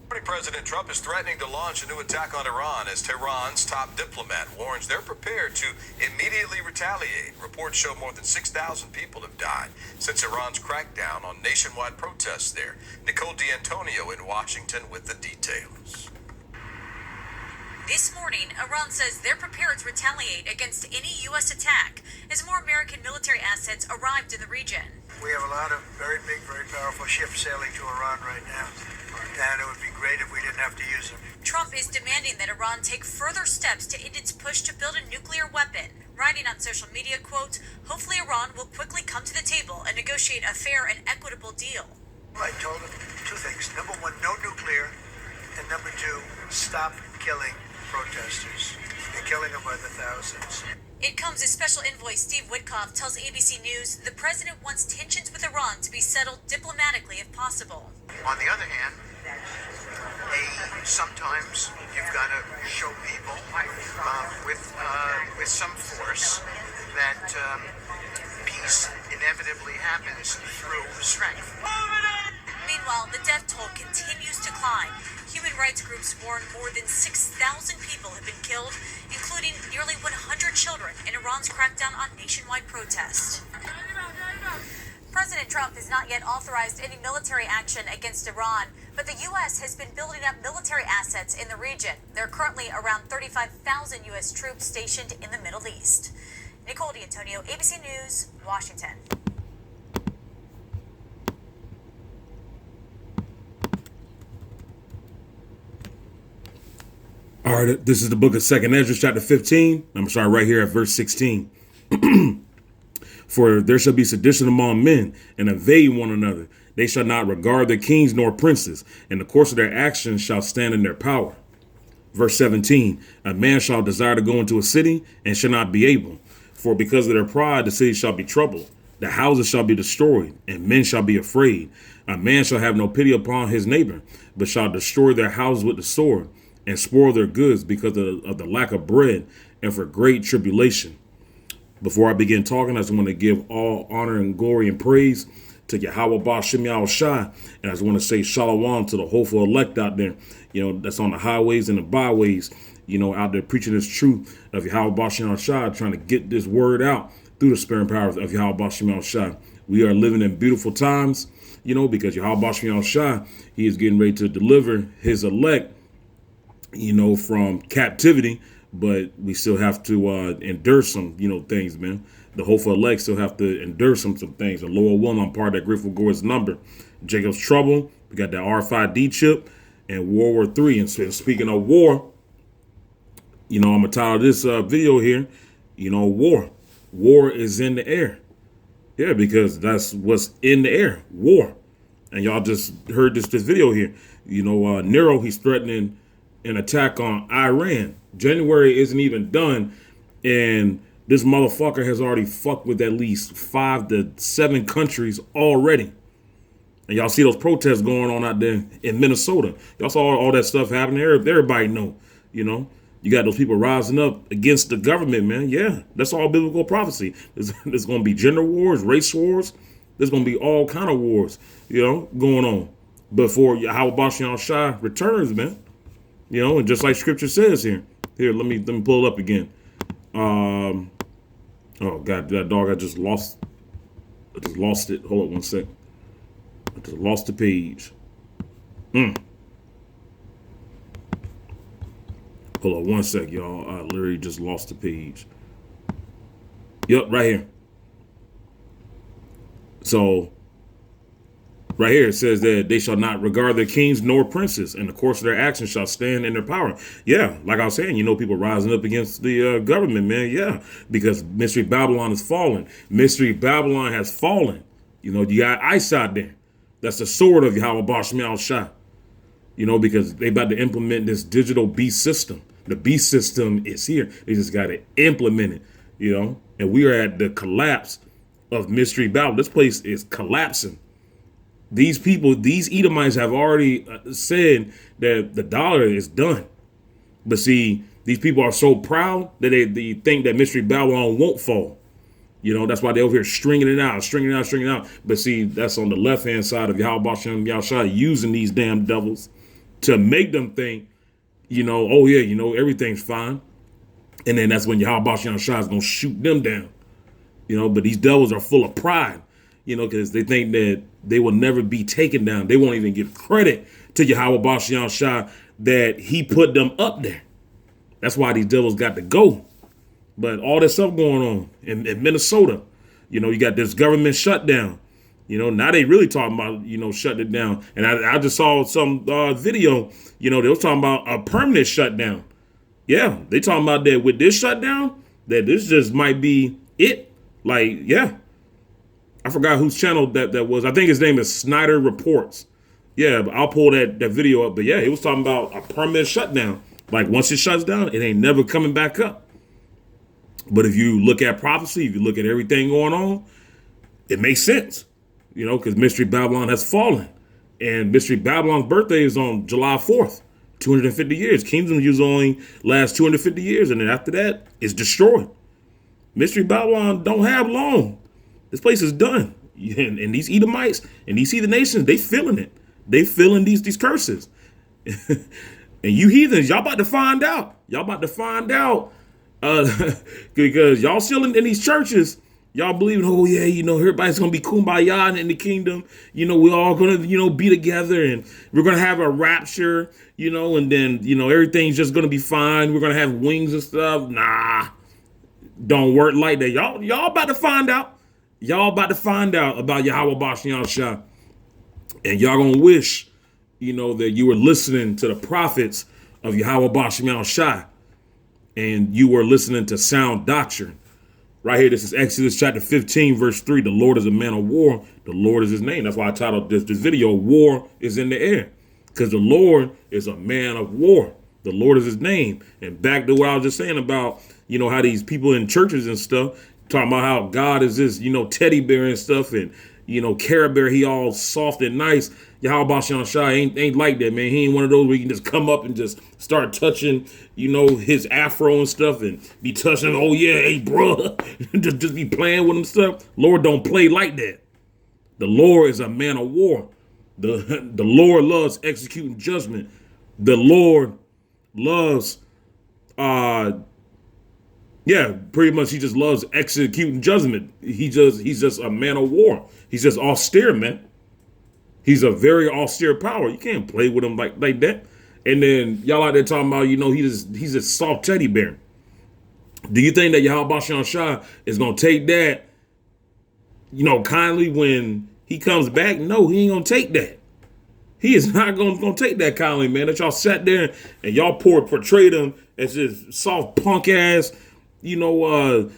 President Trump is threatening to launch a new attack on Iran as Tehran's top diplomat warns they're prepared to immediately retaliate. Reports show more than 6,000 people have died since Iran's crackdown on nationwide protests there. Nicole D'Antonio in Washington with the details. This morning, Iran says they're prepared to retaliate against any U.S. attack as more American military assets arrived in the region. We have a lot of very big, very powerful ships sailing to Iran right now, and it would be great if we didn't have to use them. Trump is demanding that Iran take further steps to end its push to build a nuclear weapon, writing on social media, quote, "Hopefully Iran will quickly come to the table and negotiate a fair and equitable deal." I told them two things. Number one, no nuclear, and number two, stop killing protesters. They're killing them by the thousands. It comes as Special Envoy Steve Witkoff tells ABC News the president wants tensions with Iran to be settled diplomatically if possible. On the other hand, sometimes you've got to show people with some force that peace inevitably happens through strength. Meanwhile, the death toll continues to climb. Human rights groups warn more than 6,000 people have been killed, including nearly 100 children in Iran's crackdown on nationwide protest. President Trump has not yet authorized any military action against Iran, but the U.S. has been building up military assets in the region. There are currently around 35,000 U.S. troops stationed in the Middle East. Nicole D'Antonio, ABC News, Washington. All right, this is the book of 2nd Ezra, chapter 15. I'm sorry, right here at verse 16. For there shall be sedition among men, and invade one another. They shall not regard their kings nor princes, and the course of their actions shall stand in their power. Verse 17, a man shall desire to go into a city, and shall not be able. For because of their pride, the city shall be troubled. The houses shall be destroyed, and men shall be afraid. A man shall have no pity upon his neighbor, but shall destroy their houses with the sword, and spoil their goods because of the lack of bread and for great tribulation. Before I begin talking, I just want to give all honor and glory and praise to Yahweh Ba'Shem Yahushai. And I just want to say shalom to the hopeful elect out there, that's on the highways and the byways, out there preaching this truth of Yahweh Ba'Shem Yahushai, trying to get this word out through the spirit and power of Yahweh Ba'Shem Yahushai. We are living in beautiful times, because Yahweh Ba'Shem Yahushai, he is getting ready to deliver his elect from captivity, but we still have to endure some, things, man. The hopeful elect still have to endure some things. The Lord willing, I'm part of that grateful God's number. Jacob's trouble, we got that RFID chip, and World War III. And speaking of war, I'm gonna title this video here, war. War is in the air. Yeah, because that's what's in the air, war. And y'all just heard this video here. Nero, he's threatening an attack on Iran. January isn't even done, and this motherfucker has already fucked with at least 5 to 7 countries already. And y'all see those protests going on out there in Minnesota. Y'all saw all that stuff happening there. Everybody know, you got those people rising up against the government, man. Yeah, that's all biblical prophecy. There's going to be gender wars, race wars. There's going to be all kind of wars, going on before Yahweh Ba'Shem Yahushai returns, man. And just like scripture says here. Here, let me pull it up again. Oh God, that dog, I just lost it. Hold on one sec. I just lost the page. Hold on one sec, y'all. I literally just lost the page. Yep, right here. So right here, it says that they shall not regard their kings nor princes, and the course of their actions shall stand in their power. Yeah, like I was saying, people rising up against the government, man. Yeah, because Mystery Babylon has fallen. Mystery Babylon has fallen. You got ice out there. That's the sword of Yahweh Ba'Shem Yahushai. Because they about to implement this digital beast system. The beast system is here. They just got to implement it, And we are at the collapse of Mystery Babylon. This place is collapsing. These people, these Edomites have already said that the dollar is done. But see, these people are so proud that they think that Mystery Babylon won't fall. That's why they're over here stringing it out. But see, that's on the left-hand side of Yahweh Ba'Shem Yahushai using these damn devils, to make them think, oh yeah, everything's fine. And then that's when Yahweh Bashan Shah is going to shoot them down. But these devils are full of pride, because they think that they will never be taken down. They won't even give credit to Yahweh Bashan Shah that he put them up there. That's why these devils got to go. But all this stuff going on in Minnesota, you got this government shutdown. Now they really talking about, shutting it down. And I just saw some video, they was talking about a permanent shutdown. Yeah, they talking about that with this shutdown, that this just might be it. Like, yeah. I forgot whose channel that was. I think his name is Snyder Reports. Yeah, but I'll pull that video up. But yeah, he was talking about a permanent shutdown. Like once it shuts down, it ain't never coming back up. But if you look at prophecy, if you look at everything going on, it makes sense. Because Mystery Babylon has fallen. And Mystery Babylon's birthday is on July 4th. 250 years. Kingdom usually only last 250 years. And then after that, it's destroyed. Mystery Babylon don't have long. This place is done. And these Edomites and these heathen nations, they feeling it. They feeling these curses. And you heathens, y'all about to find out. Y'all about to find out. Because y'all still in these churches, y'all believing, oh yeah, everybody's gonna be kumbaya in the kingdom. We're all gonna, be together and we're gonna have a rapture, and then, everything's just gonna be fine. We're gonna have wings and stuff. Nah, don't work like that. Y'all about to find out. Y'all about to find out about Yahweh Bashan Shah. And y'all gonna wish, that you were listening to the prophets of Yahweh Bashan Shah. And you were listening to sound doctrine. Right here, this is Exodus chapter 15, verse 3. The Lord is a man of war. The Lord is his name. That's why I titled this video, War is in the Air. Because the Lord is a man of war. The Lord is his name. And back to what I was just saying about, how these people in churches and stuff, talking about how God is this, teddy bear and stuff. And, Care Bear, he all soft and nice. Yahweh Bashan Shah ain't like that, man. He ain't one of those where you can just come up and just start touching, his afro and stuff and be touching, oh yeah, hey, bro. just be playing with him stuff. Lord don't play like that. The Lord is a man of war. The Lord loves executing judgment. The Lord loves, pretty much he just loves executing judgment. He's just a man of war. He's just austere, man. He's a very austere power. You can't play with him like that. And then y'all out there talking about, he's a soft teddy bear. Do you think that Yahweh Bashan Shah is going to take that, kindly when he comes back? No, he ain't going to take that. He is not going to take that kindly, man. That y'all sat there and y'all portrayed him as this soft punk ass, bitching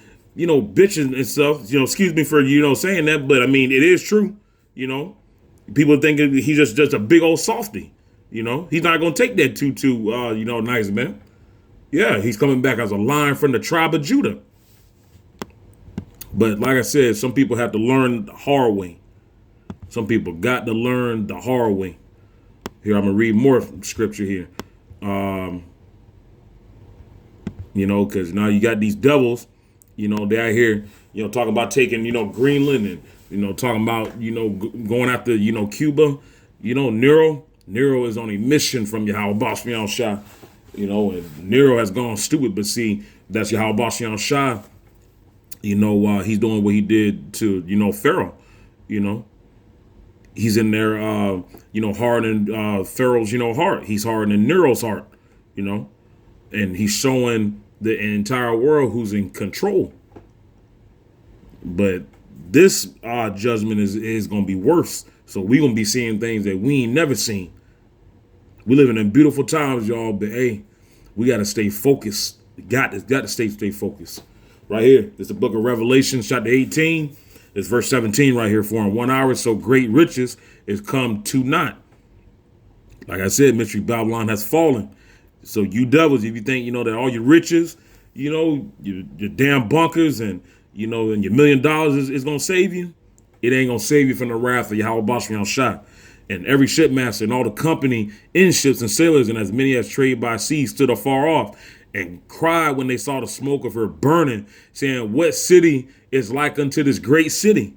and stuff. Excuse me for, saying that, but I mean, it is true, People think he's just a big old softy, He's not going to take that too, nice, man. Yeah, he's coming back as a lion from the tribe of Judah. But like I said, some people have to learn the hard way. Some people got to learn the hard way. Here, I'm going to read more scripture here. Because now you got these devils, they out here, talking about taking, Greenland and, talking about, going after, Cuba, Nero is on a mission from Yahweh Bashan Shah, and Nero has gone stupid, but see, that's Yahweh Bashan Shah, he's doing what he did to, Pharaoh, he's in there, hardening Pharaoh's, heart. He's hardening Nero's heart, and he's showing the entire world who's in control. But this judgment is going to be worse. So we're going to be seeing things that we ain't never seen. We living in beautiful times, y'all. But hey, we got to stay focused. We got to stay focused. Right here, this is the book of Revelation, chapter 18. It's verse 17 right here. For in 1 hour, so great riches is come to naught. Like I said, Mystery Babylon has fallen. So you devils, if you think, that all your riches, your damn bunkers and, and your $1 million is going to save you, it ain't going to save you from the wrath of Yahweh Bashan Shah. And every shipmaster and all the company in ships and sailors and as many as trade by sea stood afar off and cried when they saw the smoke of her burning, saying, what city is like unto this great city?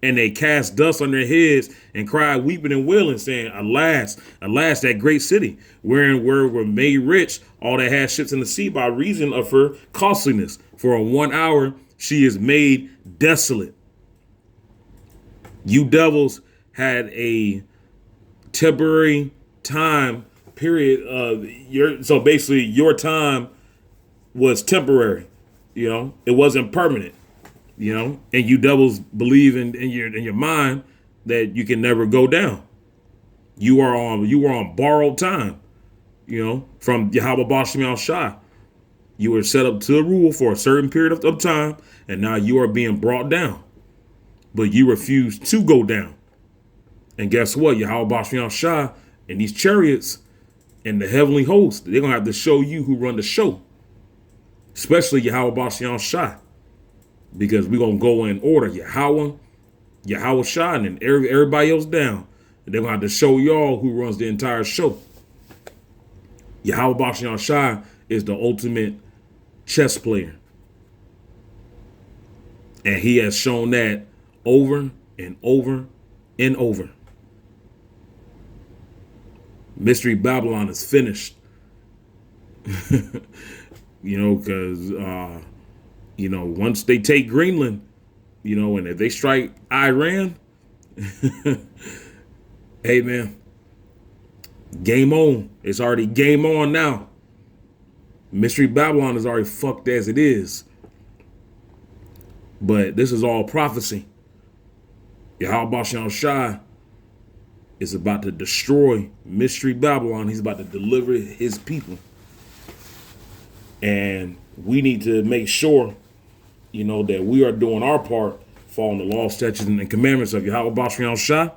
And they cast dust on their heads and cried, weeping and wailing, saying, alas, alas, that great city, wherein were made rich all that had ships in the sea by reason of her costliness. For in 1 hour she is made desolate. You devils had a temporary time period of so basically your time was temporary, it wasn't permanent, and you devils believe in your mind that you can never go down. You were on borrowed time, from Yahweh Bashim Shai. You were set up to rule for a certain period of time, and now you are being brought down. But you refuse to go down. And guess what? Yahweh Bashim Shai and these chariots and the heavenly host, they're going to have to show you who run the show. Especially Yahweh Bashim Shai. Because we're going to go in order. Yahweh Shai, and then everybody else down. And they're going to have to show y'all who runs the entire show. Yahweh Bashim Shai is the ultimate chess player. And he has shown that over and over and over. Mystery Babylon is finished. Because, once they take Greenland, and if they strike Iran, hey, man, game on. It's already game on now. Mystery Babylon is already fucked as it is. But this is all prophecy. Yahweh Bashim Shai is about to destroy Mystery Babylon. He's about to deliver his people. And we need to make sure, that we are doing our part, following the law, statutes, and commandments of Yahweh Bashim Shai.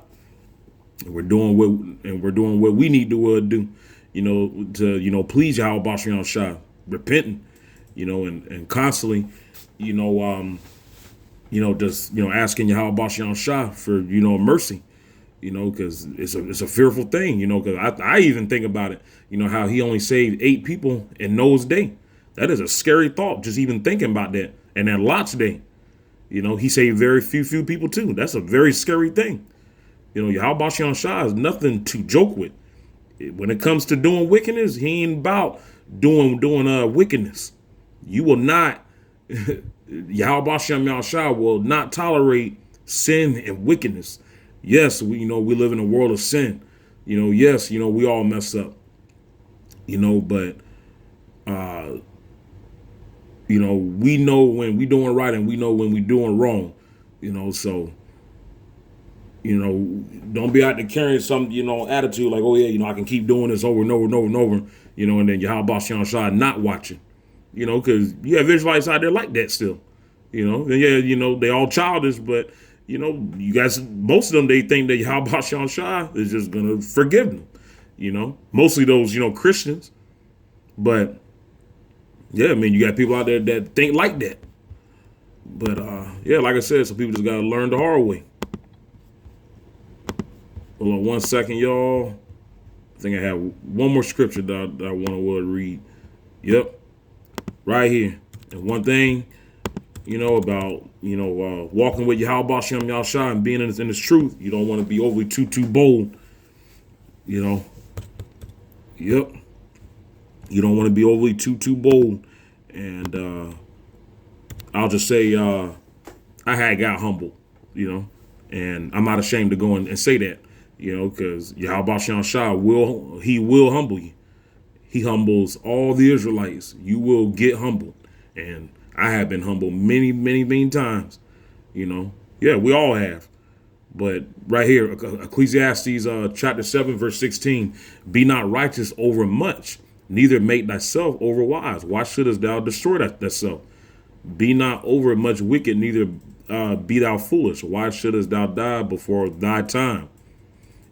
We're doing what we need to do, to please Yahweh Bashim Shai, repenting, and constantly, just asking Yahweh Bashim Shai for mercy, because it's a fearful thing, because I even think about it, how he only saved 8 people in Noah's day. That is a scary thought, just even thinking about that. And then Lot's day, he saved very few people too. That's a very scary thing. Yahweh Bashim Shai is nothing to joke with. When it comes to doing wickedness, he ain't about doing wickedness. You will not, Yahweh Bashim Shai will not tolerate sin and wickedness. Yes, we live in a world of sin. Yes, we all mess up. But we know when we doing right and we know when we doing wrong. So don't be out there carrying some, attitude like, oh yeah, I can keep doing this over and over and over and over, and then Yahweh Bashim Shai not watching, because you have Israelites out there like that still, and yeah, they all childish, but you guys, most of them, they think that Yahweh Bashim Shai is just gonna forgive them, mostly those, Christians, but yeah, I mean, you got people out there that think like that, but yeah, like I said, some people just gotta learn the hard way. Hold on 1 second, y'all. I think I have one more scripture that I want to read. Yep. Right here. And one thing, about, walking with Yahweh Bashim Shai and being in this truth, you don't want to be overly too bold. Yep. You don't want to be overly too bold. And I'll just say I had got humbled, and I'm not ashamed to go and say that. Because Yahweh Bashim Shai will humble you. He humbles all the Israelites. You will get humbled. And I have been humbled many, many, many times. Yeah, we all have. But right here, Ecclesiastes chapter 7, verse 16, be not righteous over much, neither make thyself over wise. Why shouldest thou destroy thyself? Be not over much wicked, neither be thou foolish. Why shouldest thou die before thy time?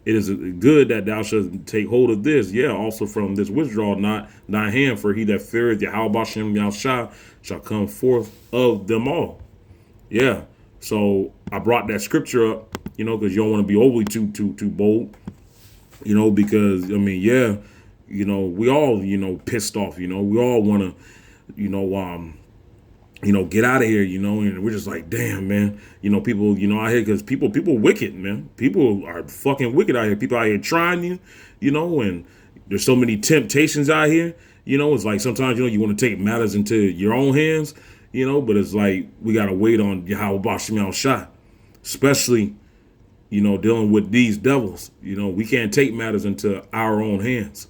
It is good that thou shalt take hold of this. Yeah, also from this withdraw not thy hand, for he that feareth Yahweh Bashim Shai shall come forth of them all. Yeah. So I brought that scripture up, because you don't want to be overly too bold, because I mean, yeah, we all, pissed off, we all want to, get out of here, and we're just like, damn, man, people, out here, because people wicked, man. People are fucking wicked out here. People out here trying you, and there's so many temptations out here, it's like sometimes, you want to take matters into your own hands, but it's like, we got to wait on Yahweh Bashim Shah, especially, dealing with these devils. We can't take matters into our own hands.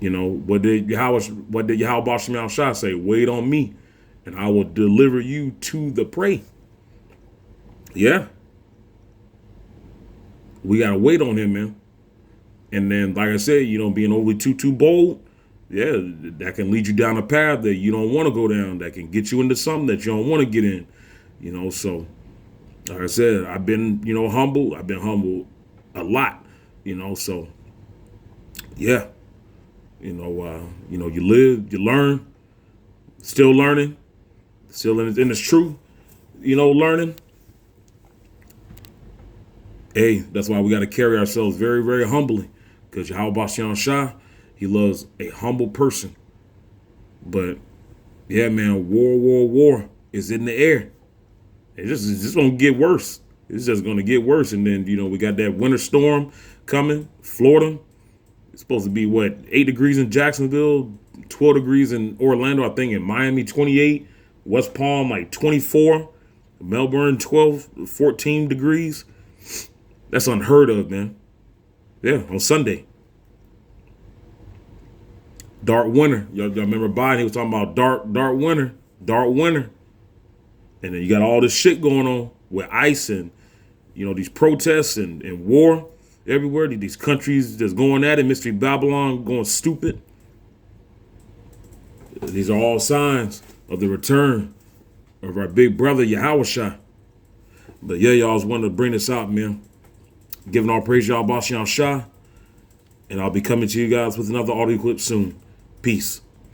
What did Yahweh Bashim Shah say? Wait on me, and I will deliver you to the prey. Yeah. We got to wait on him, man. And then, like I said, being overly too bold, yeah, that can lead you down a path that you don't want to go down, that can get you into something that you don't want to get in, so, like I said, I've been, humble. I've been humble a lot, so, yeah, you live, you learn, still learning. Still in this truth, learning. Hey, that's why we got to carry ourselves very, very humbly. Because Yahweh Bashim Shah, he loves a humble person. But, yeah, man, war is in the air. It's just going to get worse. It's just going to get worse. And then, we got that winter storm coming, Florida. It's supposed to be, 8 degrees in Jacksonville, 12 degrees in Orlando, I think in Miami, 28. West Palm, 24. Melbourne, 14 degrees. That's unheard of, man. Yeah, on Sunday. Dark winter. Y'all remember Biden? He was talking about dark winter. Dark winter. And then you got all this shit going on with ICE and, these protests and war everywhere. These countries just going at it. Mystery Babylon going stupid. These are all signs of the return of our big brother, Yahweh Shah. But yeah, y'all, I was wanting to bring this out, man. Giving all praise, y'all, Bashim Shah. And I'll be coming to you guys with another audio clip soon. Peace.